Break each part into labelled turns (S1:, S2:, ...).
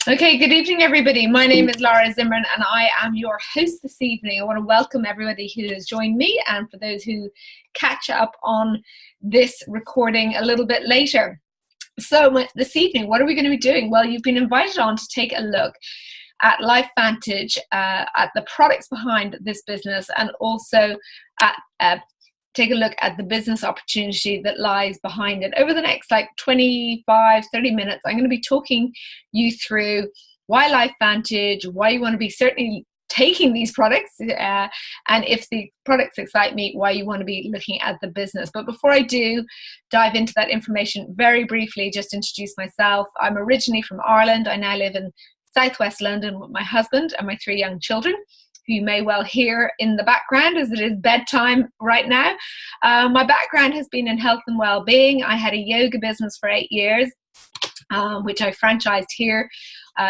S1: Okay, good evening, everybody. My name is Lara Zimmern, and I am your host this evening. I want to welcome everybody who has joined me, and for those who catch up on this recording a little bit later. So this evening, what are we going to be doing? Well, you've been invited on to take a look at LifeVantage, at the products behind this business, and also at take a look at the business opportunity that lies behind it. Over the next 25-30 minutes, I'm going to be talking you through why LifeVantage, why you want to be certainly taking these products, and if the products excite me, why you want to be looking at the business. But before I do dive into that information, very briefly, just introduce myself. I'm originally from Ireland. I now live in Southwest London with my husband and my 3 young children, who you may well hear in the background as it is bedtime right now. My background has been in health and well-being. I had a yoga business for 8 years, which I franchised here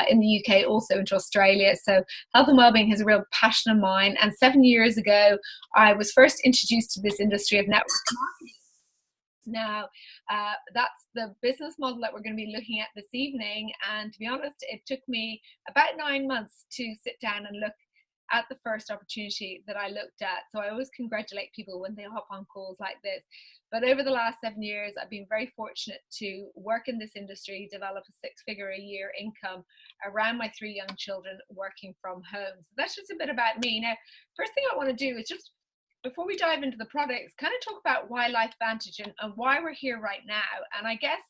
S1: in the UK, also into Australia. So health and well-being is a real passion of mine. And 7 years ago, I was first introduced to this industry of network marketing. Now, that's the business model that we're going to be looking at this evening. And to be honest, it took me about 9 months to sit down and look at the first opportunity that I looked at. So I always congratulate people when they hop on calls like this. But over the last 7 years, I've been very fortunate to work in this industry, develop a 6-figure-a-year income around my 3 young children working from home. So that's just a bit about me. Now, first thing I want to do is just, before we dive into the products, kind of talk about why LifeVantage and why we're here right now. And I guess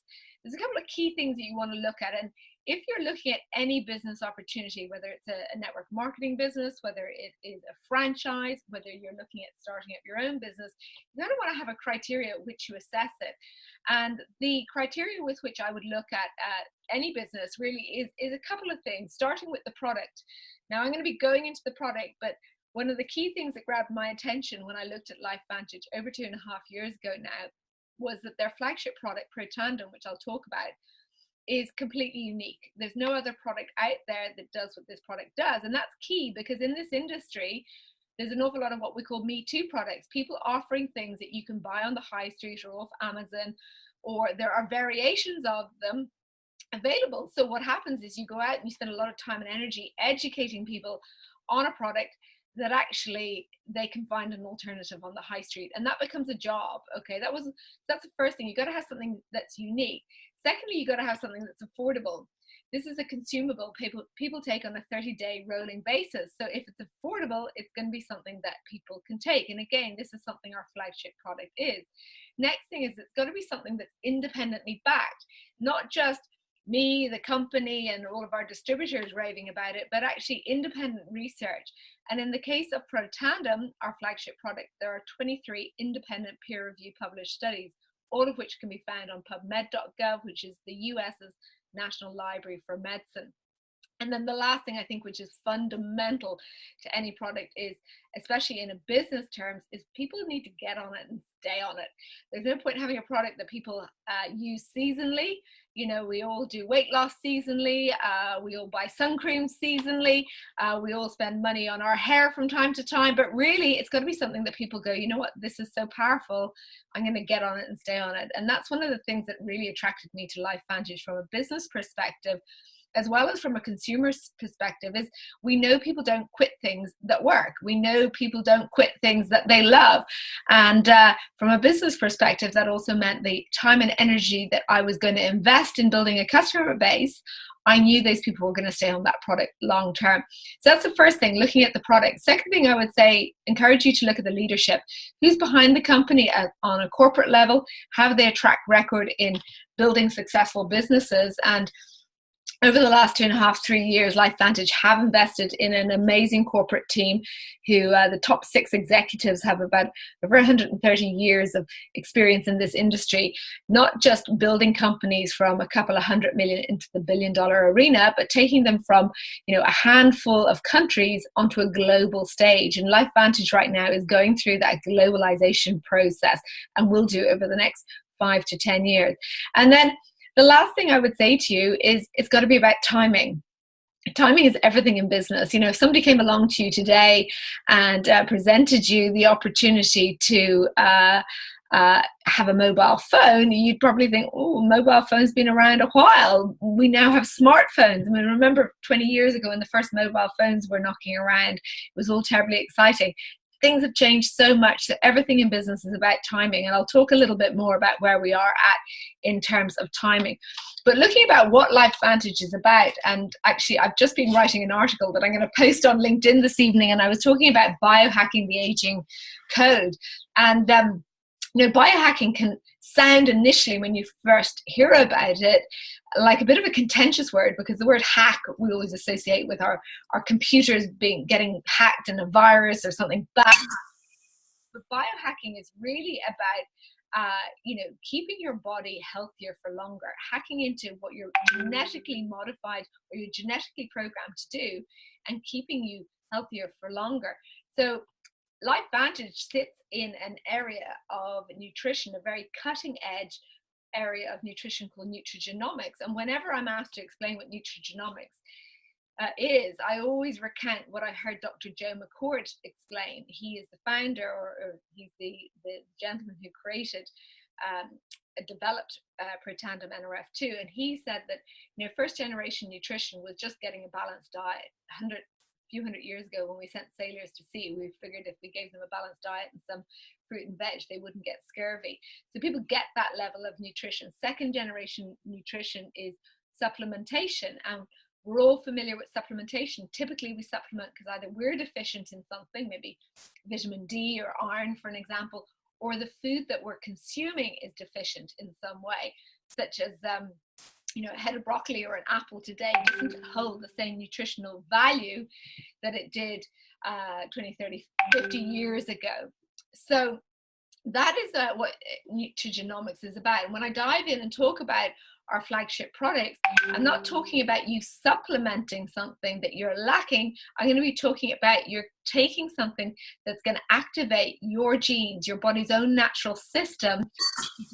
S1: there's a couple of key things that you want to look at. And if you're looking at any business opportunity, whether it's a network marketing business, whether it is a franchise, whether you're looking at starting up your own business, you're going to want to have a criteria at which you assess it. And the criteria with which I would look at any business really is a couple of things, starting with the product. Now, I'm going to be going into the product, but one of the key things that grabbed my attention when I looked at LifeVantage over 2.5 years ago now was that their flagship product, Pro Tandem, which I'll talk about, is completely unique. There's no other product out there that does what this product does. And that's key, because in this industry, there's an awful lot of what we call Me Too products, people offering things that you can buy on the high street or off Amazon, or there are variations of them available. So what happens is you go out and you spend a lot of time and energy educating people on a product that actually they can find an alternative on the high street, and that becomes a job. Okay, that's the first thing. You got to have something that's unique. Secondly, you got to have something that's affordable. This is a consumable people take on a 30-day rolling basis. So if it's affordable, it's going to be something that people can take. And again, this is something our flagship product is. Next thing is it's got to be something that's independently backed, not just me, the company, and all of our distributors raving about it, but actually independent research. And in the case of Pro Tandem, our flagship product, there are 23 independent peer-reviewed published studies, all of which can be found on PubMed.gov, which is the US's National Library for Medicine. And then the last thing I think, which is fundamental to any product, is, especially in a business terms, is people need to get on it and stay on it. There's no point having a product that people use seasonally. You know, we all do weight loss seasonally. We all buy sun cream seasonally. We all spend money on our hair from time to time. But really, it's got to be something that people go, you know what, this is so powerful, I'm going to get on it and stay on it. And that's one of the things that really attracted me to LifeVantage from a business perspective, as well as from a consumer's perspective, is we know people don't quit things that work. We know people don't quit things that they love. And from a business perspective, that also meant the time and energy that I was going to invest in building a customer base, I knew those people were going to stay on that product long term. So that's the first thing, looking at the product. Second thing, I would say, encourage you to look at the leadership. Who's behind the company on a corporate level? How do they track record in building successful businesses? And over the last 2.5, 3 years, LifeVantage have invested in an amazing corporate team who the top 6 executives have about over 130 years of experience in this industry, not just building companies from a couple of $100 million into the $1 billion arena, but taking them from, a handful of countries onto a global stage. And LifeVantage right now is going through that globalization process, and will do over the next 5 to 10 years. And then the last thing I would say to you is it's got to be about timing. Timing is everything in business. If somebody came along to you today and presented you the opportunity to have a mobile phone, you'd probably think, oh, mobile phone's been around a while. We now have smartphones. I mean, remember 20 years ago when the first mobile phones were knocking around, it was all terribly exciting. Things have changed so much that everything in business is about timing. And I'll talk a little bit more about where we are at in terms of timing. But looking about what LifeVantage is about, and actually I've just been writing an article that I'm going to post on LinkedIn this evening, and I was talking about biohacking the aging code. And biohacking can sound initially, when you first hear about it, like a bit of a contentious word, because the word hack we always associate with our computers getting hacked in a virus or something bad. But biohacking is really about keeping your body healthier for longer, hacking into what you're genetically modified or you're genetically programmed to do, and keeping you healthier for longer. So LifeVantage sits in an area of nutrition, a very cutting edge area of nutrition called nutrigenomics. And whenever I'm asked to explain what nutrigenomics is, I always recount what I heard Dr. Joe McCord explain. He is the founder, or he's the gentleman who created, developed Protandim NRF2. And he said that, first generation nutrition was just getting a balanced diet. A few hundred years ago, when we sent sailors to sea, we figured if we gave them a balanced diet and some fruit and veg, they wouldn't get scurvy. So people get that level of nutrition. Second generation nutrition is supplementation, and we're all familiar with supplementation. Typically we supplement because either we're deficient in something, maybe vitamin D or iron for an example, or the food that we're consuming is deficient in some way, such as a head of broccoli or an apple today doesn't hold the same nutritional value that it did 20, 30, 50 years ago. So that is what nutrigenomics is about. And when I dive in and talk about our flagship products, I'm not talking about you supplementing something that you're lacking. I'm going to be talking about you're taking something that's going to activate your genes, your body's own natural system, what it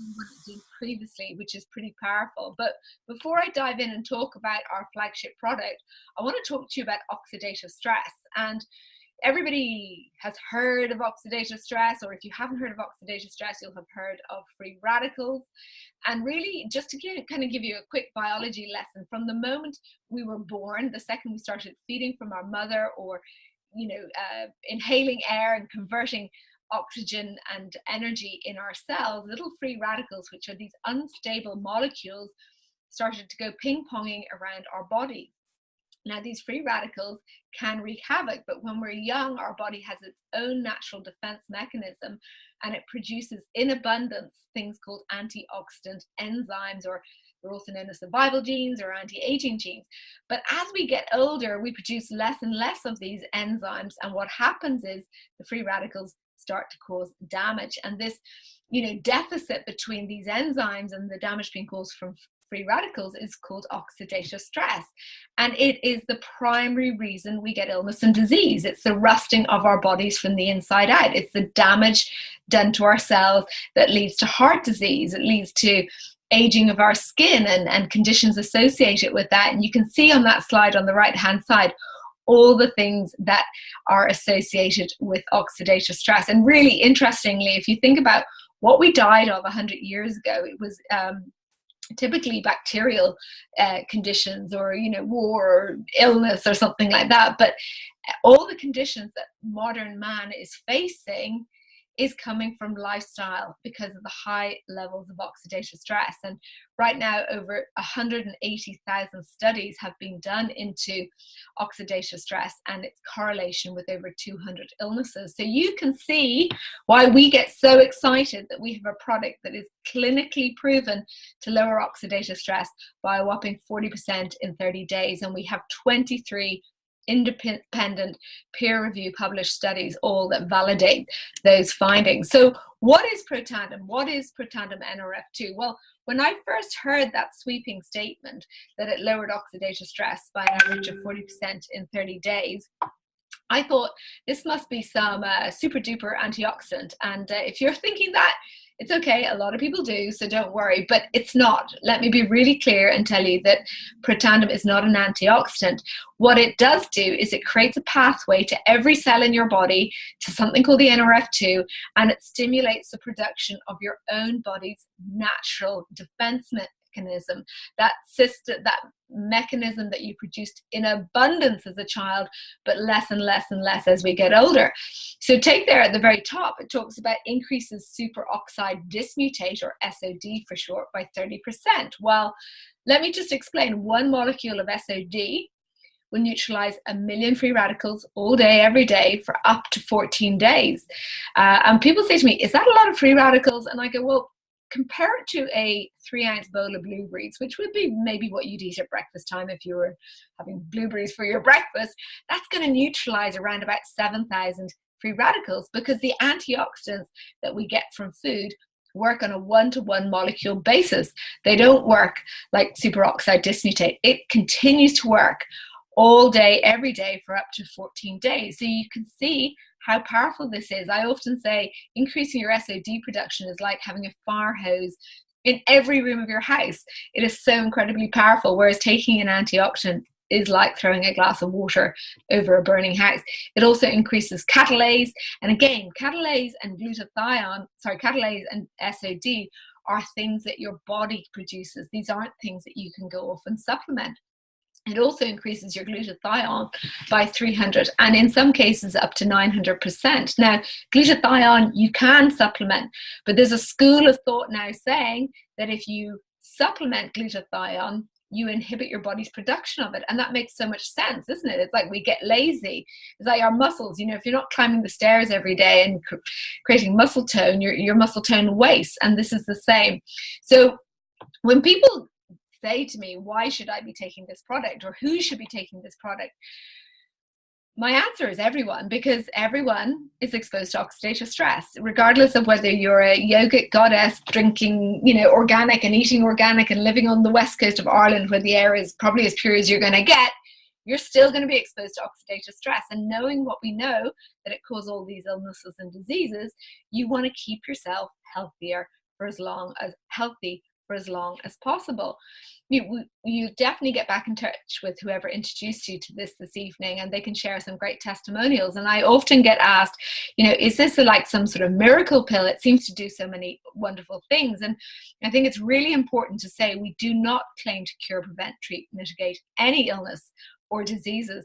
S1: did previously, which is pretty powerful. But before I dive in and talk about our flagship product, I want to talk to you about oxidative stress. And everybody has heard of oxidative stress, or if you haven't heard of oxidative stress, you'll have heard of free radicals. And really, just to kind of give you a quick biology lesson, from the moment we were born, the second we started feeding from our mother, or inhaling air and converting oxygen and energy in our cells, little free radicals, which are these unstable molecules, started to go ping-ponging around our bodies. Now, these free radicals can wreak havoc, but when we're young, our body has its own natural defense mechanism, and it produces in abundance things called antioxidant enzymes, or they're also known as survival genes or anti-aging genes. But as we get older, we produce less and less of these enzymes, and what happens is the free radicals start to cause damage. And this, deficit between these enzymes and the damage being caused from free radicals is called oxidative stress. And it is the primary reason we get illness and disease. It's the rusting of our bodies from the inside out. It's the damage done to our cells that leads to heart disease. It leads to aging of our skin and conditions associated with that. And you can see on that slide on the right hand side all the things that are associated with oxidative stress. And really interestingly, if you think about what we died of 100 years ago, it was typically bacterial conditions, or war or illness or something like that. But all the conditions that modern man is facing is coming from lifestyle because of the high levels of oxidative stress. And right now, over 180,000 studies have been done into oxidative stress and its correlation with over 200 illnesses. So you can see why we get so excited that we have a product that is clinically proven to lower oxidative stress by a whopping 40% in 30 days. And we have 23 independent peer-reviewed published studies all that validate those findings. So what is Protandim? What is Protandim NRF2? Well, when I first heard that sweeping statement that it lowered oxidative stress by an average of 40% in 30 days, I thought this must be some super duper antioxidant. And if you're thinking that, It's okay, a lot of people do, so don't worry, but it's not. Let me be really clear and tell you that Protandim is not an antioxidant. What it does do is it creates a pathway to every cell in your body to something called the NRF2, and it stimulates the production of your own body's natural defense mechanism, that system, that mechanism that you produced in abundance as a child, but less and less and less as we get older. So take there at the very top, it talks about increases superoxide dismutate, or SOD for short, by 30%. Well, let me just explain. One molecule of SOD will neutralize 1 million free radicals all day, every day for up to 14 days. And people say to me, is that a lot of free radicals? And I go, well, compare it to a 3-ounce bowl of blueberries, which would be maybe what you'd eat at breakfast time if you were having blueberries for your breakfast. That's going to neutralize around about 7,000 free radicals, because the antioxidants that we get from food work on a one-to-one molecule basis. They don't work like superoxide dismutate. It continues to work all day, every day for up to 14 days. So you can see how powerful this is. I often say increasing your SOD production is like having a fire hose in every room of your house. It is so incredibly powerful, whereas taking an antioxidant is like throwing a glass of water over a burning house. It also increases catalase. And again, catalase and catalase and SOD are things that your body produces. These aren't things that you can go off and supplement. It also increases your glutathione by 300, and in some cases up to 900%. Now, glutathione you can supplement, but there's a school of thought now saying that if you supplement glutathione, you inhibit your body's production of it. And that makes so much sense, isn't it? It's like we get lazy. It's like our muscles, if you're not climbing the stairs every day and creating muscle tone, your muscle tone wastes. And this is the same. So when people say to me, why should I be taking this product, or who should be taking this product? My answer is everyone, because everyone is exposed to oxidative stress, regardless of whether you're a yogic goddess drinking, organic and eating organic and living on the west coast of Ireland, where the air is probably as pure as you're going to get. You're still going to be exposed to oxidative stress. And knowing what we know, that it causes all these illnesses and diseases, you want to keep yourself healthy for as long as possible. You definitely get back in touch with whoever introduced you to this evening, and they can share some great testimonials. And I often get asked, is this like some sort of miracle pill? It seems to do so many wonderful things. And I think it's really important to say we do not claim to cure, prevent, treat, mitigate any illness or diseases.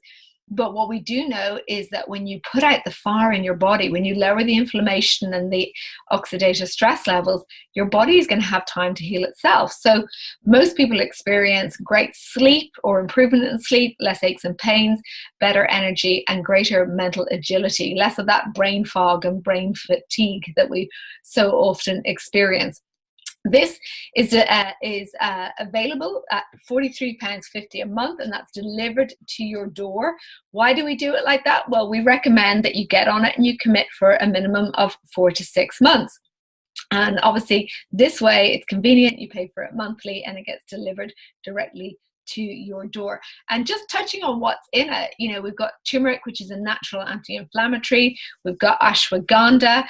S1: But what we do know is that when you put out the fire in your body, when you lower the inflammation and the oxidative stress levels, your body is going to have time to heal itself. So most people experience great sleep or improvement in sleep, less aches and pains, better energy, and greater mental agility, less of that brain fog and brain fatigue that we so often experience. This is available at £43.50 a month, and that's delivered to your door. Why do we do it like that? Well, we recommend that you get on it and you commit for a minimum of 4 to 6 months. And obviously, this way it's convenient. You pay for it monthly and it gets delivered directly to your door. And just touching on what's in it, we've got turmeric, which is a natural anti-inflammatory. We've got ashwagandha,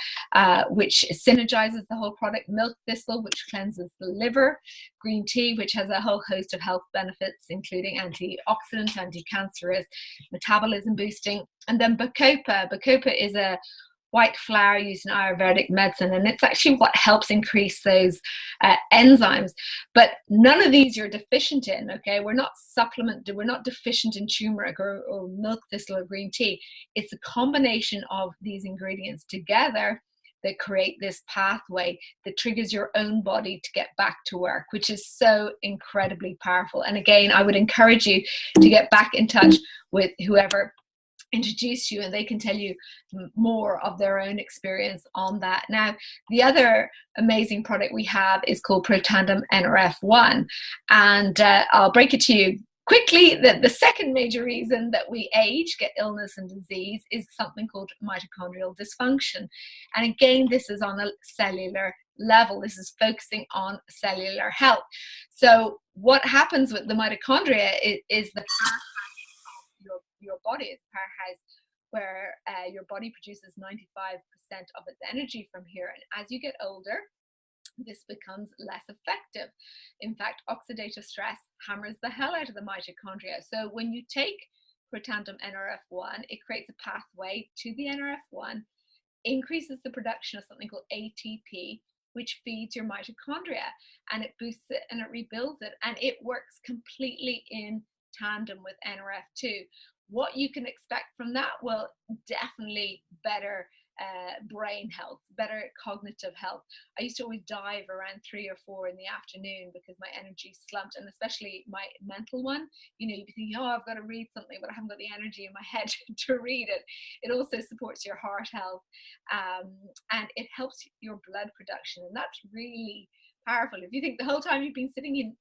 S1: which synergizes the whole product. Milk thistle, which cleanses the liver. Green tea, which has a whole host of health benefits, including antioxidant, anti-cancerous, metabolism boosting. And then bacopa. Bacopa is a white flour used in Ayurvedic medicine, and it's actually what helps increase those enzymes. But none of these you're deficient in, okay? We're not deficient in turmeric or milk thistle or green tea. It's a combination of these ingredients together that create this pathway that triggers your own body to get back to work, which is so incredibly powerful. And again, I would encourage you to get back in touch with whoever introduce you, and they can tell you more of their own experience on that. Now, the other amazing product we have is called Protandim NRF1, and I'll break it to you quickly that the second major reason that we age, get illness and disease, is something called mitochondrial dysfunction. And again, this is on a cellular level. This is focusing on cellular health. So what happens with the mitochondria is the your body is a powerhouse where your body produces 95% of its energy from here. And as you get older, this becomes less effective. In fact, oxidative stress hammers the hell out of the mitochondria. So when you take protandim NRF1, it creates a pathway to the NRF1, increases the production of something called ATP, which feeds your mitochondria, and it boosts it and it rebuilds it, and it works completely in tandem with NRF2. What you can expect from that? Well, definitely better brain health, better cognitive health. I used to always dive around 3 or 4 in the afternoon because my energy slumped, and especially my mental one. You know, you'd be thinking, oh, I've got to read something, but I haven't got the energy in my head to read it. It also supports your heart health, and it helps your blood production, and that's really powerful. If you think the whole time you've been sitting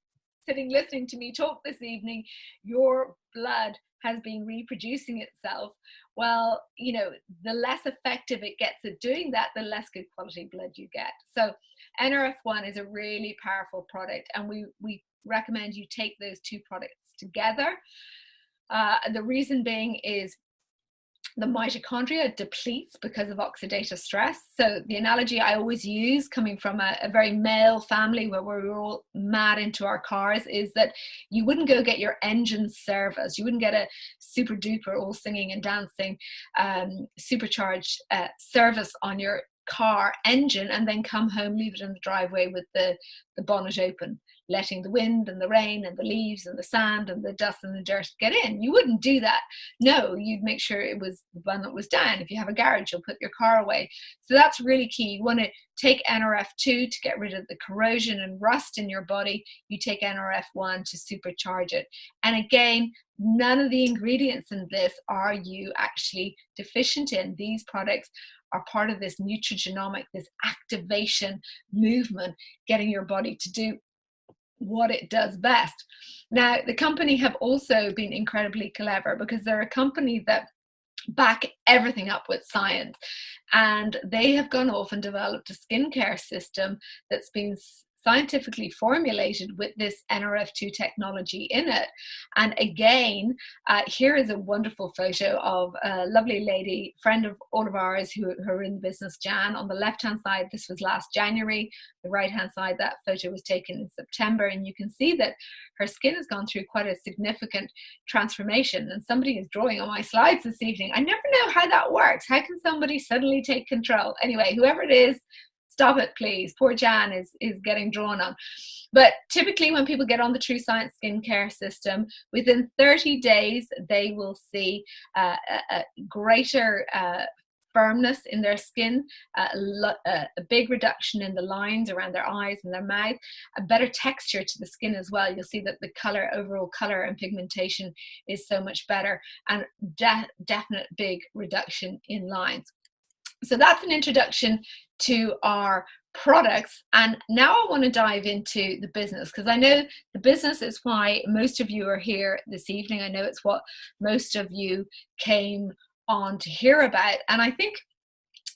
S1: listening to me talk this evening, your blood has been reproducing itself, well, you know, the less effective it gets at doing that, the less good quality blood you get. So NRF1 is a really powerful product, and we recommend you take those 2 products together. The reason being is the mitochondria depletes because of oxidative stress. So the analogy I always use, coming from a very male family where we're all mad into our cars, is that you wouldn't go get your engine service. You wouldn't get a super duper all singing and dancing supercharged service on your car engine and then come home, leave it in the driveway with the bonnet open, letting the wind and the rain and the leaves and the sand and the dust and the dirt get in. You wouldn't do that. No, you'd make sure it was the bonnet was down. If you have a garage, you'll put your car away. So that's really key. You want to take NRF2 to get rid of the corrosion and rust in your body. You take NRF1 to supercharge it. And again, none of the ingredients in this are you actually deficient in. These products are part of this nutrigenomic, this activation movement, getting your body to do what it does best. Now, the company have also been incredibly clever because they're a company that back everything up with science, and they have gone off and developed a skincare system that's been scientifically formulated with this NRF2 technology in it. And again, here is a wonderful photo of a lovely lady, friend of all of ours who are in the business, Jan. On the left-hand side, this was last January. The right-hand side, that photo was taken in September. And you can see that her skin has gone through quite a significant transformation. And somebody is drawing on my slides this evening. I never know how that works. How can somebody suddenly take control? Anyway, whoever it is, stop it, please. Poor Jan is getting drawn on. But typically when people get on the True Science skincare system, within 30 days, they will see a greater firmness in their skin, a big reduction in the lines around their eyes and their mouth, a better texture to the skin as well. You'll see that the color, overall color and pigmentation is so much better, and definite big reduction in lines. So that's an introduction to our products. And now I want to dive into the business, because I know the business is why most of you are here this evening. I know it's what most of you came on to hear about. And I think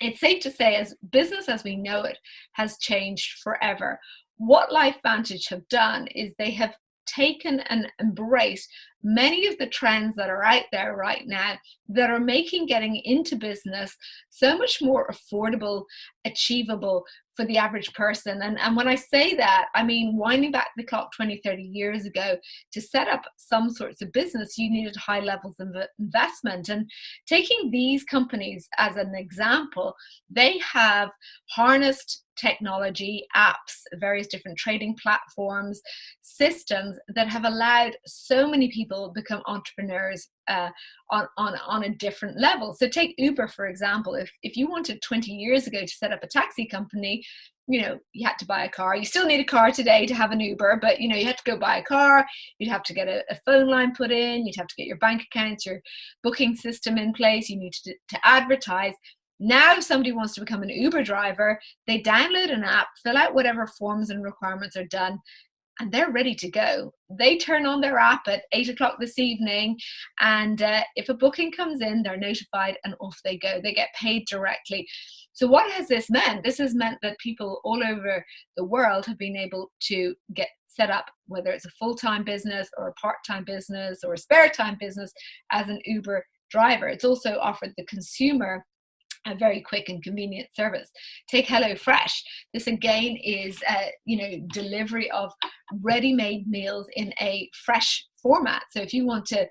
S1: it's safe to say, as business as we know it has changed forever. What LifeVantage have done is they have taken and embraced many of the trends that are out there right now that are making getting into business so much more affordable, achievable for the average person. And when I say that, I mean, winding back the clock 20, 30 years ago, to set up some sorts of business, you needed high levels of investment. And taking these companies as an example, they have harnessed technology, apps, various different trading platforms, systems that have allowed so many people become entrepreneurs on a different level. So take Uber, for example. If you wanted 20 years ago to set up a taxi company, you know, you had to buy a car. You still need a car today to have an Uber, but you know, you had to go buy a car. You'd have to get a phone line put in. You'd have to get your bank accounts, your booking system in place. You need to advertise. Now, if somebody wants to become an Uber driver, they download an app, fill out whatever forms and requirements are done, and they're ready to go. They turn on their app at 8 o'clock this evening, and if a booking comes in, they're notified and off they go. They get paid directly. So what has this meant? This has meant that people all over the world have been able to get set up, whether it's a full-time business or a part-time business or a spare time business, as an Uber driver. It's also offered the consumer a very quick and convenient service. Take HelloFresh. This again is delivery of ready-made meals in a fresh format. So if you want to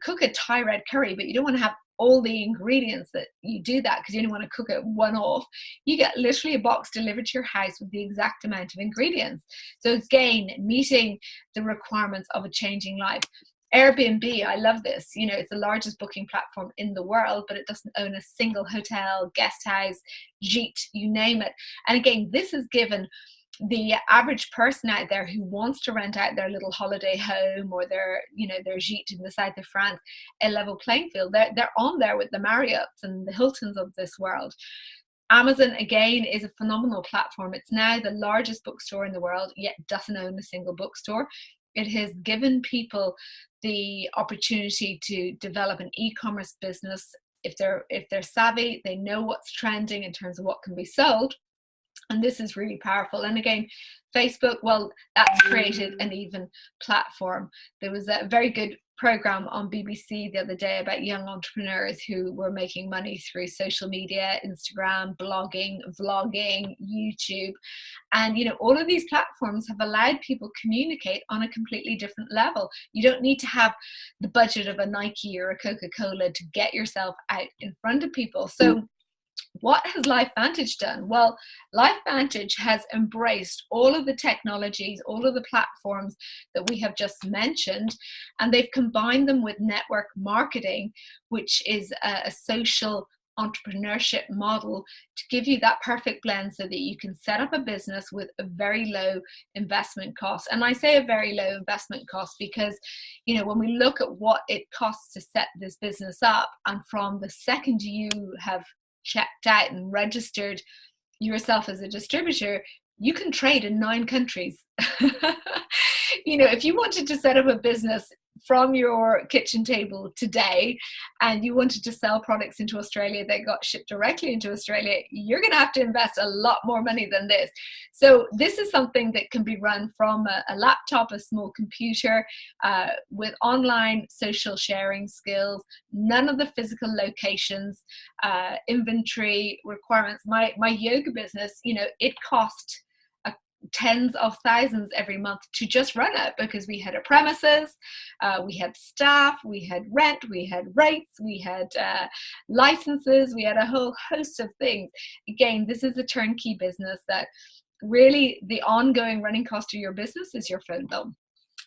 S1: cook a Thai red curry, but you don't want to have all the ingredients that you do that because you only want to cook it one off, you get literally a box delivered to your house with the exact amount of ingredients. So again, meeting the requirements of a changing life. Airbnb, I love this. It's the largest booking platform in the world, but it doesn't own a single hotel, guest house, gîte, you name it. And again, this has given the average person out there who wants to rent out their little holiday home or their gîte in the south of France a level playing field. They're on there with the Marriotts and the Hiltons of this world. Amazon, again, is a phenomenal platform. It's now the largest bookstore in the world, yet doesn't own a single bookstore. It has given people the opportunity to develop an e-commerce business. If they're savvy, they know what's trending in terms of what can be sold. And this is really powerful. And again, Facebook, well, that's created an even platform. There was a very good program on BBC the other day about young entrepreneurs who were making money through social media, Instagram, blogging, vlogging, YouTube. And, all of these platforms have allowed people to communicate on a completely different level. You don't need to have the budget of a Nike or a Coca-Cola to get yourself out in front of people. So what has LifeVantage done? Well, LifeVantage has embraced all of the technologies, all of the platforms that we have just mentioned, and they've combined them with network marketing, which is a social entrepreneurship model to give you that perfect blend so that you can set up a business with a very low investment cost. And I say a very low investment cost because, when we look at what it costs to set this business up, and from the second you have checked out and registered yourself as a distributor, you can trade in 9 countries. If you wanted to set up a business from your kitchen table today and you wanted to sell products into Australia that got shipped directly into Australia, you're going to have to invest a lot more money than this. So this is something that can be run from a laptop, a small computer, with online social sharing skills, none of the physical locations, inventory requirements. My yoga business, it cost tens of thousands every month to just run it because we had a premises, we had staff, we had rent, we had rates, we had licenses, we had a whole host of things. Again, this is a turnkey business that really the ongoing running cost of your business is your phone bill,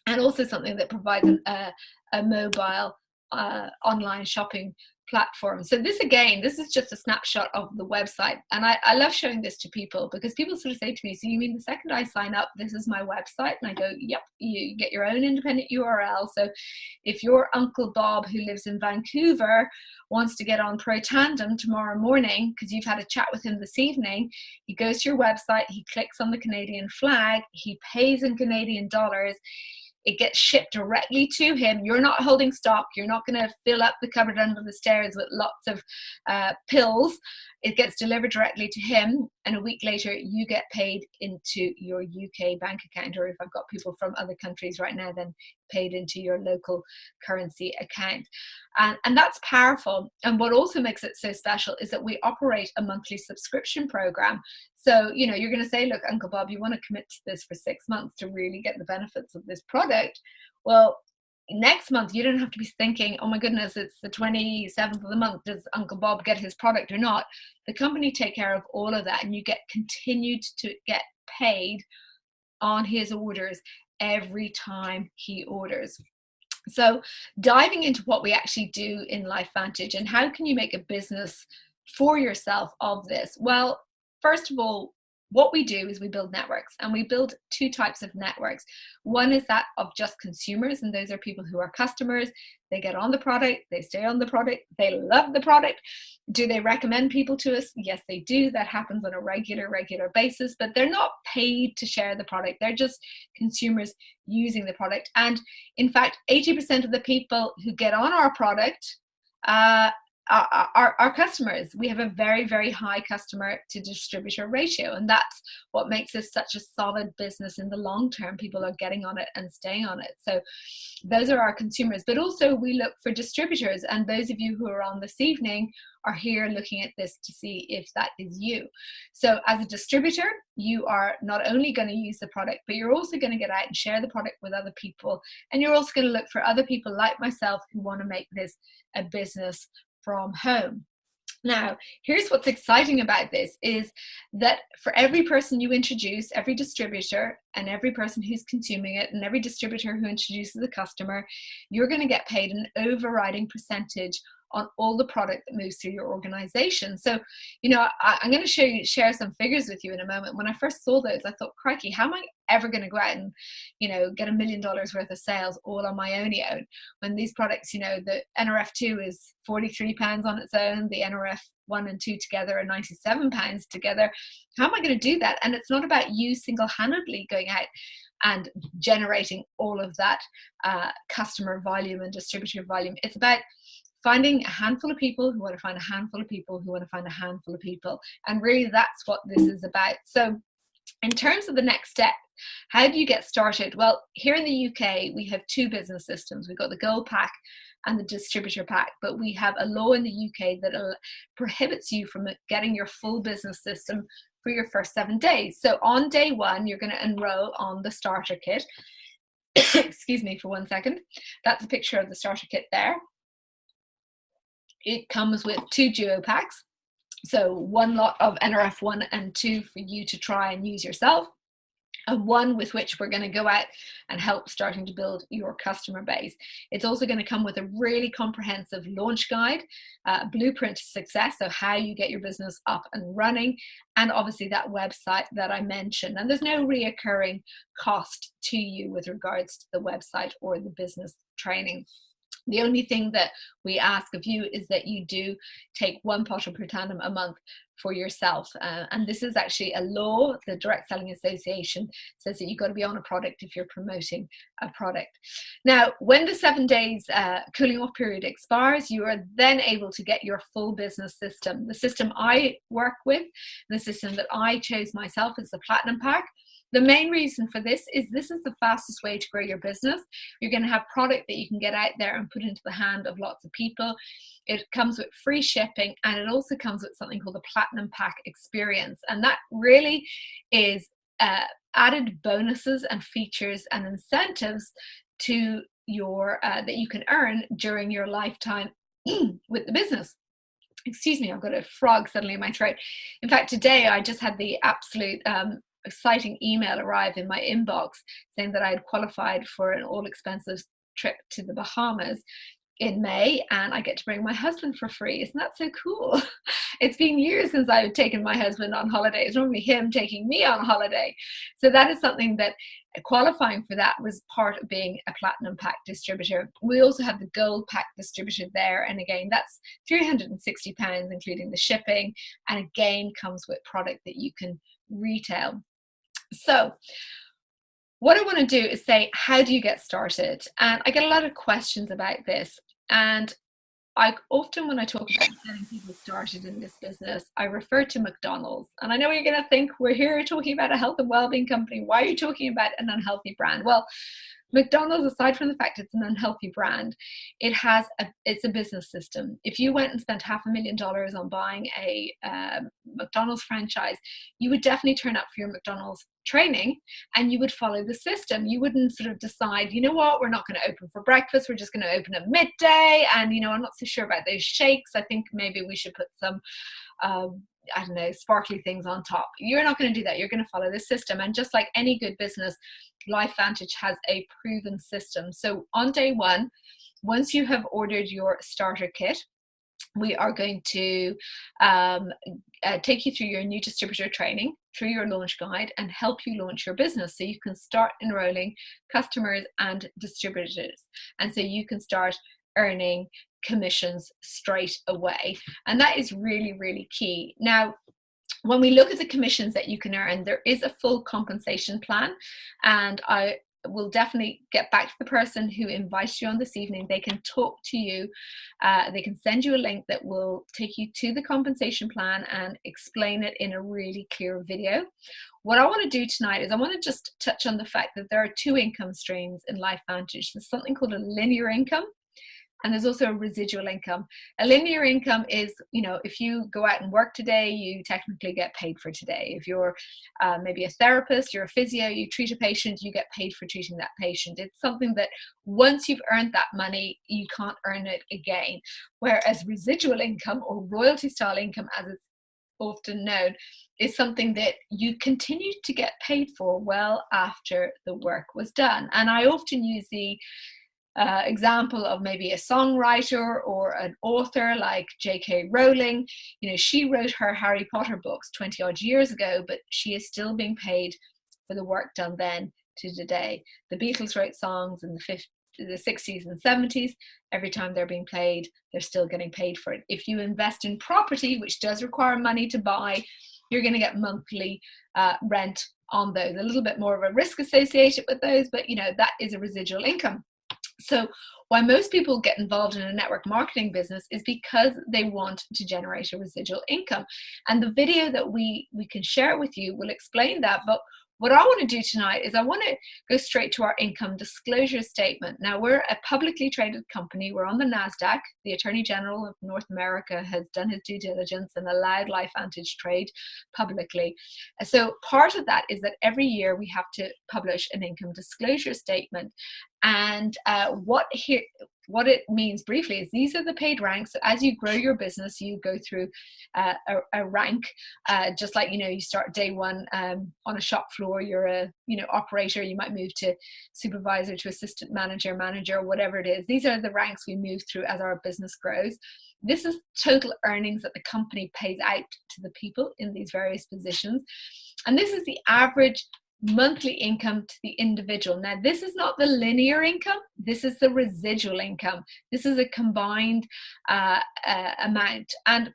S1: and also something that provides a mobile online shopping platform. So this is just a snapshot of the website, and I love showing this to people because people sort of say to me, so you mean the second I sign up, this is my website? And I go, yep, you get your own independent URL. So if your Uncle Bob who lives in Vancouver wants to get on Pro Tandem tomorrow morning because you've had a chat with him this evening, he goes to your website, he clicks on the Canadian flag, he pays in Canadian dollars, it gets shipped directly to him. You're not holding stock. You're not going to fill up the cupboard under the stairs with lots of pills. It gets delivered directly to him, and a week later you get paid into your UK bank account, or if I've got people from other countries right now, then paid into your local currency account. And that's powerful. And what also makes it so special is that we operate a monthly subscription program. So, you're going to say, look, Uncle Bob, you want to commit to this for 6 months to really get the benefits of this product. Well, next month, you don't have to be thinking, oh my goodness, it's the 27th of the month. Does Uncle Bob get his product or not? The company take care of all of that, and you get continued to get paid on his orders every time he orders. So diving into what we actually do in LifeVantage and how can you make a business for yourself of this? Well, first of all, what we do is we build networks, and we build 2 types of networks. One is that of just consumers, and those are people who are customers. They get on the product, they stay on the product, they love the product. Do they recommend people to us? Yes, they do. That happens on a regular basis, but they're not paid to share the product. They're just consumers using the product. And in fact, 80% of the people who get on our product our customers. We have a very, very high customer to distributor ratio, and that's what makes us such a solid business in the long term. People are getting on it and staying on it. So those are our consumers, but also we look for distributors, and those of you who are on this evening are here looking at this to see if that is you. So as a distributor, you are not only going to use the product, but you're also going to get out and share the product with other people, and you're also going to look for other people like myself who want to make this a business from home. Now, here's what's exciting about this is that for every person you introduce, every distributor and every person who's consuming it and every distributor who introduces a customer, you're going to get paid an overriding percentage on all the product that moves through your organization. So, you know, I'm going to share some figures with you in a moment. When I first saw those, I thought, crikey, how am I ever going to go out and, you know, get $1 million worth of sales all on my own, when these products, you know, the NRF2 is £43 on its own, the NRF1 and 2 together are £97 together. How am I going to do that? And it's not about you single-handedly going out and generating all of that customer volume and distributor volume. It's about finding a handful of people who want to find a handful of people who want to find a handful of people. And really that's what this is about. So in terms of the next step, how do you get started? Well, here in the UK, we have two business systems. We've got the Gold Pack and the Distributor Pack, but we have a law in the UK that prohibits you from getting your full business system for your first 7 days. So on day one, you're going to enroll on the starter kit. Excuse me for 1 second. That's a picture of the starter kit there. It comes with 2 duo packs, so 1 lot of NRF1 and 2 for you to try and use yourself, and 1 with which we're going to go out and help starting to build your customer base. It's also going to come with a really comprehensive launch guide, blueprint to success, so how you get your business up and running, and obviously that website that I mentioned. And there's no reoccurring cost to you with regards to the website or the business training. The only thing that we ask of you is that you do take 1 bottle per tandem a month for yourself. And this is actually a law. The Direct Selling Association says that you've got to be on a product if you're promoting a product. Now, when the 7 days cooling off period expires, you are then able to get your full business system. The system I work with, the system that I chose myself, is the Platinum Pack. The main reason for this is the fastest way to grow your business. You're going to have product that you can get out there and put into the hand of lots of people. It comes with free shipping, and it also comes with something called the Platinum Pack Experience. And that really is added bonuses and features and incentives to your that you can earn during your lifetime with the business. Excuse me, I've got a frog suddenly in my throat. In fact, today I just had the absolute exciting email arrive in my inbox saying that I had qualified for an all-expenses trip to the Bahamas in May, and I get to bring my husband for free. Isn't that so cool? It's been years since I've taken my husband on holiday. It's normally him taking me on holiday. So that is something that qualifying for that was part of being a Platinum Pack distributor. We also have the Gold Pack distributor there, and again that's £360 including the shipping, and again comes with product that you can retail. So what I want to do is say, how do you get started? And I get a lot of questions about this, and I often, when I talk about getting people started in this business, I refer to McDonald's. And I know you're going to think, we're here talking about a health and well-being company. Why are you talking about an unhealthy brand? Well, McDonald's, aside from the fact it's an unhealthy brand, it's a business system. If you went and spent $500,000 on buying a McDonald's franchise, you would definitely turn up for your McDonald's training and you would follow the system. You wouldn't sort of decide, you know what, we're not going to open for breakfast, we're just going to open at midday, and you know, I'm not so sure about those shakes, I think maybe we should put some I don't know, sparkly things on top. You're not going to do that. You're going to follow the system. And just like any good business, LifeVantage has a proven system. So on day one, once you have ordered your starter kit, we are going to take you through your new distributor training, through your launch guide, and help you launch your business so you can start enrolling customers and distributors. And so you can start earning commissions straight away. And that is really, really key. Now, when we look at the commissions that you can earn, there is a full compensation plan, and I will definitely get back to the person who invites you on this evening. They can talk to you. They can send you a link that will take you to the compensation plan and explain it in a really clear video. What I want to do tonight is I want to just touch on the fact that there are two income streams in LifeVantage. There's something called a linear income, and there's also a residual income. A linear income is, if you go out and work today, you technically get paid for today. If you're maybe a therapist, you're a physio, you treat a patient, you get paid for treating that patient. It's something that once you've earned that money, you can't earn it again. Whereas residual income, or royalty style income as it's often known, is something that you continue to get paid for well after the work was done. And I often use the example of maybe a songwriter or an author like J.K. Rowling. She wrote her Harry Potter books 20 odd years ago, but she is still being paid for the work done then to today. The Beatles wrote songs in the 60s and 70s. Every time they're being played, they're still getting paid for it. If you invest in property, which does require money to buy, you're going to get monthly rent on those. A little bit more of a risk associated with those, but that is a residual income. So why most people get involved in a network marketing business is because they want to generate a residual income. And the video that we can share with you will explain that. But what I want to do tonight is I want to go straight to our income disclosure statement. Now, we're a publicly traded company. We're on the NASDAQ. The Attorney General of North America has done his due diligence and allowed LifeVantage trade publicly. So part of that is that every year we have to publish an income disclosure statement. And what it means briefly is these are the paid ranks. So as you grow your business, you go through a rank, just like, you start day one on a shop floor, you're a, operator, you might move to supervisor, to assistant manager, whatever it is. These are the ranks we move through as our business grows. This is total earnings that the company pays out to the people in these various positions. And this is the average monthly income to the individual. Now, this is not the linear income. This is the residual income. This is a combined amount. And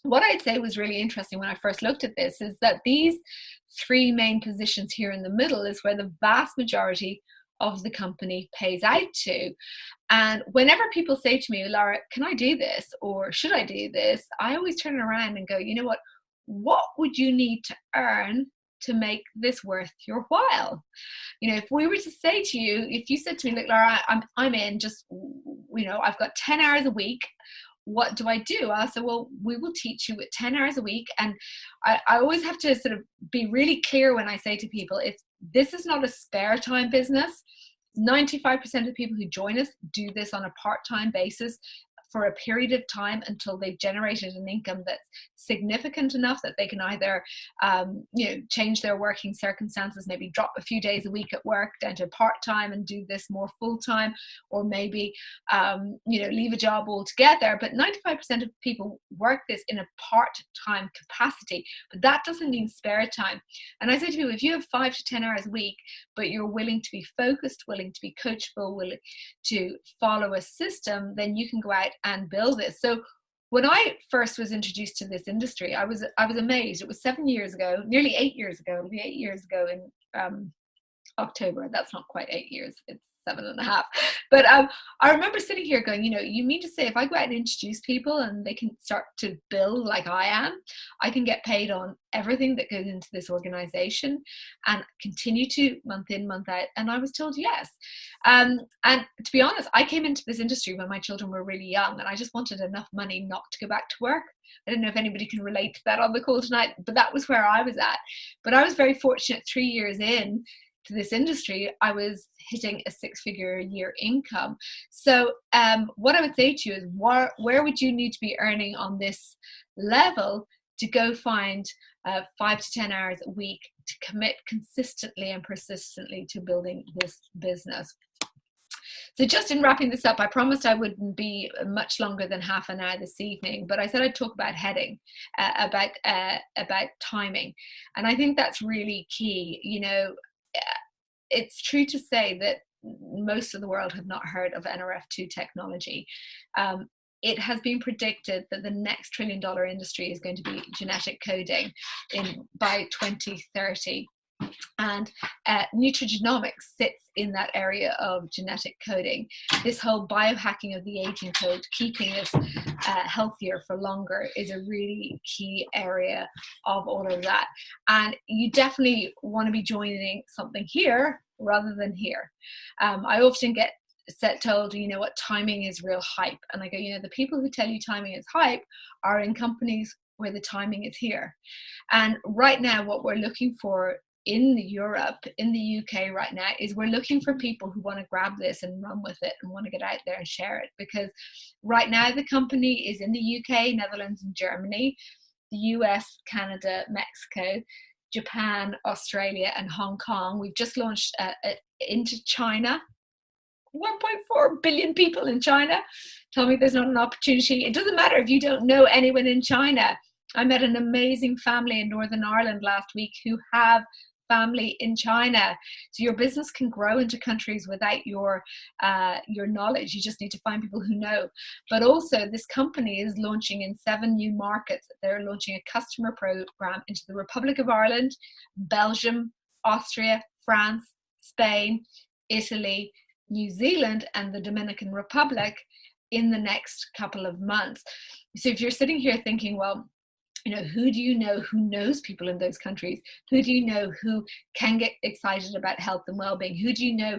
S1: what I'd say was really interesting when I first looked at this is that these three main positions here in the middle is where the vast majority of the company pays out to. And whenever people say to me, Lara, can I do this? Or should I do this? I always turn around and go, you know what would you need to earn to make this worth your while? If we were to say to you, if you said to me, look, Lara, I'm in, just, I've got 10 hours a week, what do I do? I said, well, we will teach you at 10 hours a week. And I always have to sort of be really clear when I say to people, this is not a spare time business. 95% of people who join us do this on a part-time basis for a period of time until they've generated an income that's significant enough that they can either change their working circumstances, maybe drop a few days a week at work down to part-time and do this more full-time, or maybe leave a job altogether. But 95% of people work this in a part-time capacity, but that doesn't mean spare time. And I say to people, if you have 5 to 10 hours a week, but you're willing to be focused, willing to be coachable, willing to follow a system, then you can go out and build this. So when I first was introduced to this industry, I was amazed. It was 7 years ago, nearly 8 years ago. It'll be 8 years ago in October. That's not quite 8 years. It's 7.5. But I remember sitting here going, you mean to say if I go out and introduce people and they can start to build like I am, I can get paid on everything that goes into this organization and continue to month in, month out? And I was told yes. And to be honest, I came into this industry when my children were really young, and I just wanted enough money not to go back to work. I don't know if anybody can relate to that on the call tonight, but that was where I was at. But I was very fortunate. 3 years in to this industry, I was hitting a 6-figure a year income. So what I would say to you is, where would you need to be earning on this level to go find 5 to 10 hours a week to commit consistently and persistently to building this business? So just in wrapping this up, I promised I wouldn't be much longer than half an hour this evening, but I said I'd talk about heading, about timing. And I think that's really key. It's true to say that most of the world have not heard of NRF2 technology. It has been predicted that the next $1 trillion industry is going to be genetic coding by 2030. And nutrigenomics sits in that area of genetic coding. This whole biohacking of the aging code, keeping us healthier for longer, is a really key area of all of that. And you definitely want to be joining something here rather than here. I often get told, you know what, timing is real hype. And I go, you know, the people who tell you timing is hype are in companies where the timing is here. And right now, what we're looking for in Europe, in the UK right now, is we're looking for people who want to grab this and run with it and want to get out there and share it. Because right now the company is in the UK, Netherlands and Germany, the US, Canada, Mexico, Japan, Australia and Hong Kong. We've just launched into China. 1.4 billion people in China. Tell me there's not an opportunity. It doesn't matter if you don't know anyone in China. I met an amazing family in Northern Ireland last week who have family in China. So your business can grow into countries without your knowledge. You just need to find people who know. But also this company is launching in 7 new markets. They're launching a customer program into the Republic of Ireland, Belgium, Austria, France, Spain, Italy, New Zealand and the Dominican Republic in the next couple of months. So if you're sitting here thinking, well, you know, who do you know who knows people in those countries? Who do you know who can get excited about health and well-being? Who do you know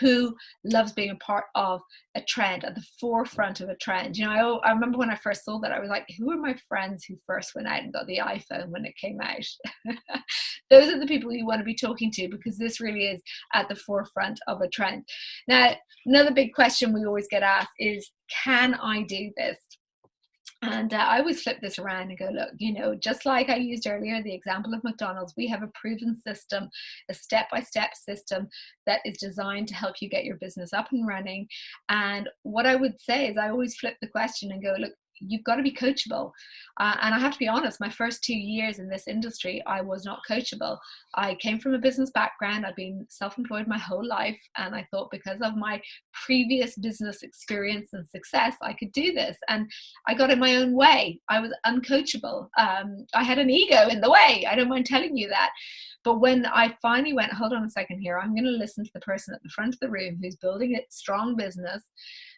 S1: who loves being a part of a trend, at the forefront of a trend? You know, I remember when I first saw that, I was like, who are my friends who first went out and got the iPhone when it came out? Those are the people you want to be talking to, because this really is at the forefront of a trend. Now, another big question we always get asked is, can I do this? And I always flip this around and go, look, you know, just like I used earlier, the example of McDonald's, we have a proven system, a step-by-step system that is designed to help you get your business up and running. And what I would say is I always flip the question and go, look, you've got to be coachable. And I have to be honest, my first 2 years in this industry, I was not coachable. I came from a business background. I've been self-employed my whole life. And I thought because of my previous business experience and success, I could do this. And I got in my own way. I was uncoachable. I had an ego in the way. I don't mind telling you that. But when I finally went, hold on a second here, I'm going to listen to the person at the front of the room who's building a strong business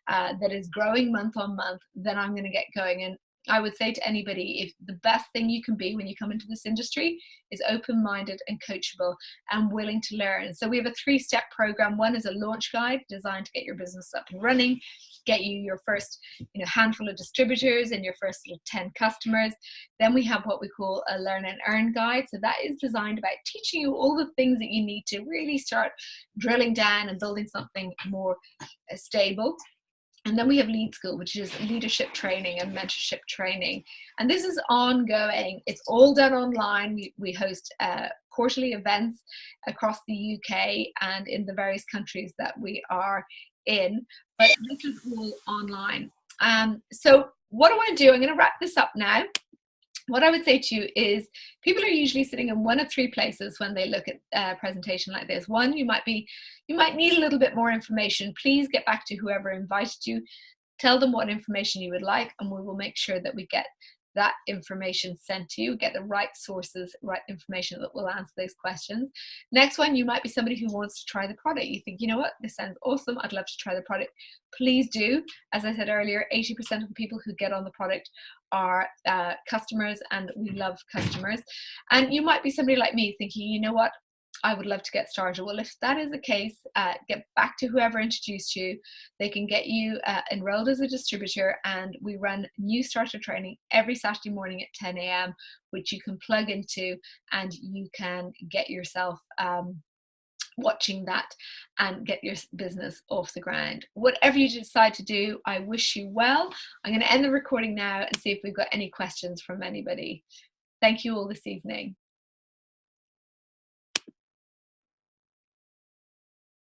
S1: that is growing month on month, then I'm going to get going. And I would say to anybody, if the best thing you can be when you come into this industry is open-minded and coachable and willing to learn. So we have a 3-step program. One is a launch guide designed to get your business up and running, get you your first handful of distributors and your first 10 customers. Then we have what we call a learn and earn guide. So that is designed about teaching you all the things that you need to really start drilling down and building something more stable. And then we have Lead School, which is leadership training and mentorship training. And this is ongoing. It's all done online. We host quarterly events across the UK and in the various countries that we are in. But this is all online. So what I want to do, I'm going to wrap this up now. What I would say to you is people are usually sitting in one of 3 places when they look at a presentation like this. One, you might need a little bit more information. Please get back to whoever invited you. Tell them what information you would like, and we will make sure that we get that information sent to you, get the right sources, right information that will answer those questions. Next one, you might be somebody who wants to try the product. You think, you know what, this sounds awesome. I'd love to try the product. Please do. As I said earlier, 80% of the people who get on the product are customers, and we love customers. And you might be somebody like me thinking, you know what, I would love to get started. Well, if that is the case, get back to whoever introduced you. They can get you enrolled as a distributor, and we run new starter training every Saturday morning at 10 a.m., which you can plug into, and you can get yourself watching that and get your business off the ground. Whatever you decide to do, I wish you well. I'm going to end the recording now and see if we've got any questions from anybody. Thank you all this evening.